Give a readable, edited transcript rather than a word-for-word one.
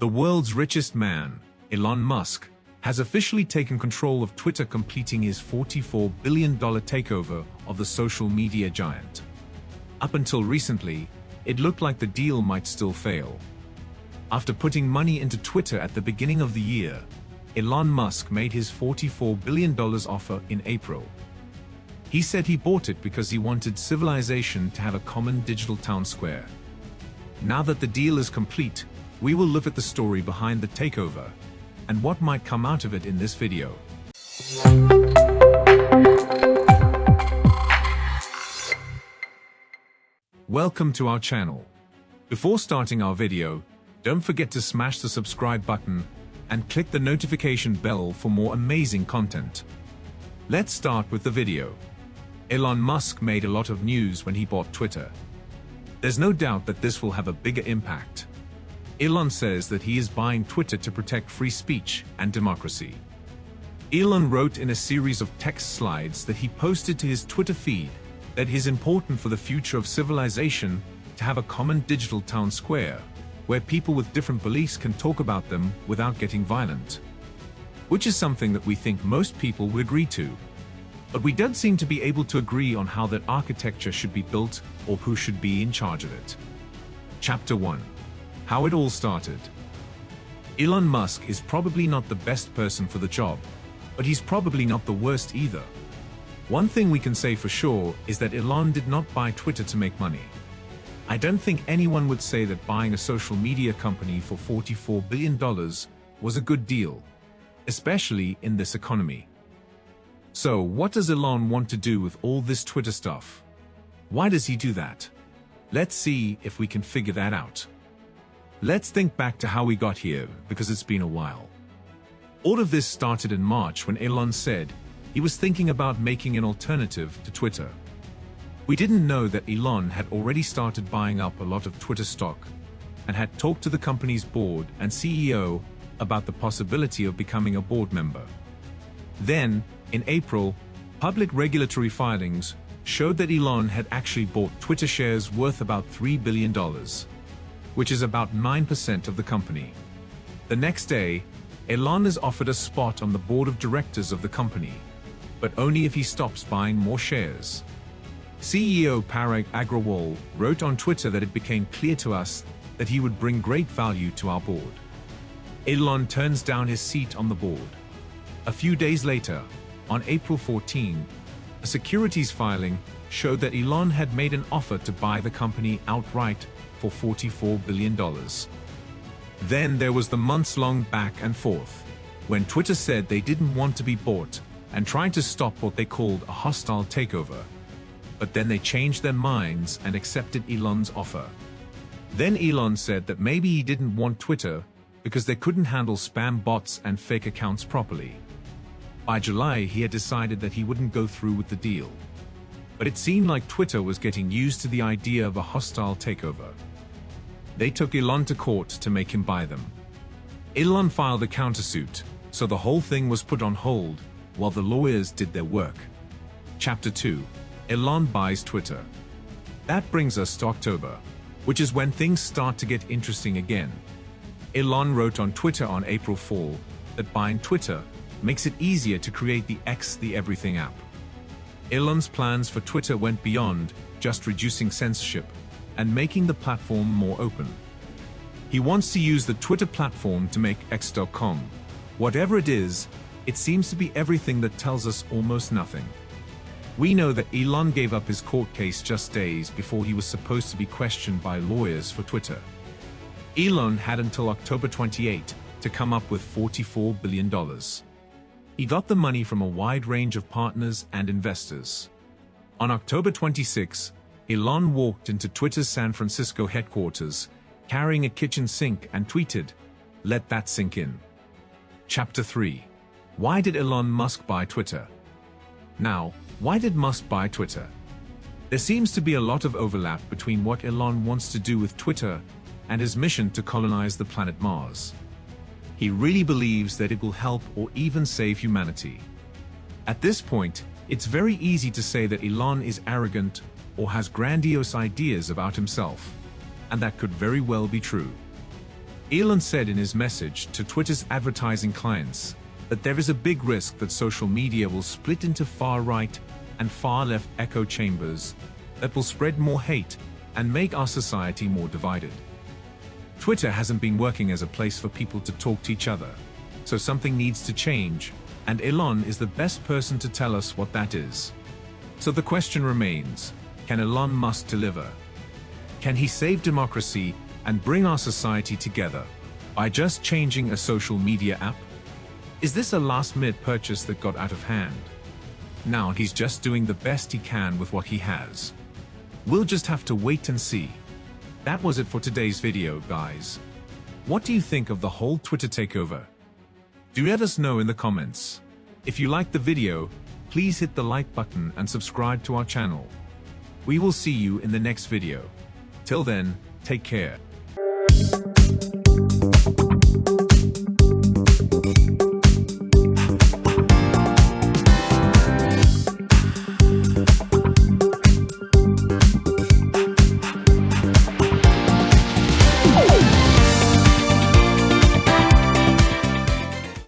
The world's richest man, Elon Musk, has officially taken control of Twitter, completing his $44 billion takeover of the social media giant. Up until recently, it looked like the deal might still fail. After putting money into Twitter at the beginning of the year, Elon Musk made his $44 billion offer in April. He said he bought it because he wanted civilization to have a common digital town square. Now that the deal is complete, we will look at the story behind the takeover and what might come out of it in this video. Welcome to our channel. Before starting our video, don't forget to smash the subscribe button and click the notification bell for more amazing content. Let's start with the video. Elon Musk made a lot of news when he bought Twitter. There's no doubt that this will have a bigger impact. Elon says that he is buying Twitter to protect free speech and democracy. Elon wrote in a series of text slides that he posted to his Twitter feed that it is important for the future of civilization to have a common digital town square, where people with different beliefs can talk about them without getting violent. Which is something that we think most people would agree to. But we don't seem to be able to agree on how that architecture should be built or who should be in charge of it. Chapter 1. How it all started. Elon Musk is probably not the best person for the job, but he's probably not the worst either. One thing we can say for sure is that Elon did not buy Twitter to make money. I don't think anyone would say that buying a social media company for $44 billion was a good deal, especially in this economy. So, what does Elon want to do with all this Twitter stuff? Why does he do that? Let's see if we can figure that out. Let's think back to how we got here, because it's been a while. All of this started in March when Elon said he was thinking about making an alternative to Twitter. We didn't know that Elon had already started buying up a lot of Twitter stock and had talked to the company's board and CEO about the possibility of becoming a board member. Then, in April, public regulatory filings showed that Elon had actually bought Twitter shares worth about $3 billion, which is about 9% of the company. The next day, Elon is offered a spot on the board of directors of the company, but only if he stops buying more shares. CEO Parag Agrawal wrote on Twitter that it became clear to us that he would bring great value to our board. Elon turns down his seat on the board. A few days later, on April 14, a securities filing showed that Elon had made an offer to buy the company outright for $44 billion. Then there was the months-long back and forth, when Twitter said they didn't want to be bought and tried to stop what they called a hostile takeover. But then they changed their minds and accepted Elon's offer. Then Elon said that maybe he didn't want Twitter because they couldn't handle spam bots and fake accounts properly. By July, he had decided that he wouldn't go through with the deal. But it seemed like Twitter was getting used to the idea of a hostile takeover. They took Elon to court to make him buy them. Elon filed a countersuit, so the whole thing was put on hold while the lawyers did their work. Chapter 2. Elon buys Twitter. That brings us to October, which is when things start to get interesting again. Elon wrote on Twitter on April 4 that buying Twitter makes it easier to create the X the Everything app. Elon's plans for Twitter went beyond just reducing censorship and making the platform more open. He wants to use the Twitter platform to make X.com. Whatever it is, it seems to be everything that tells us almost nothing. We know that Elon gave up his court case just days before he was supposed to be questioned by lawyers for Twitter. Elon had until October 28 to come up with $44 billion. He got the money from a wide range of partners and investors. On October 26, Elon walked into Twitter's San Francisco headquarters, carrying a kitchen sink and tweeted, "Let that sink in." Chapter 3. Why did Elon Musk buy Twitter? Now, why did Musk buy Twitter? There seems to be a lot of overlap between what Elon wants to do with Twitter and his mission to colonize the planet Mars. He really believes that it will help or even save humanity. At this point, it's very easy to say that Elon is arrogant or has grandiose ideas about himself, and that could very well be true. Elon said in his message to Twitter's advertising clients that there is a big risk that social media will split into far-right and far-left echo chambers that will spread more hate and make our society more divided. Twitter hasn't been working as a place for people to talk to each other, so something needs to change, and Elon is the best person to tell us what that is. So the question remains, can Elon Musk deliver? Can he save democracy and bring our society together by just changing a social media app? Is this a last-minute purchase that got out of hand? Now he's just doing the best he can with what he has. We'll just have to wait and see. That was it for today's video, guys. What do you think of the whole Twitter takeover? Do let us know in the comments. If you liked the video, please hit the like button and subscribe to our channel. We will see you in the next video. Till then, take care.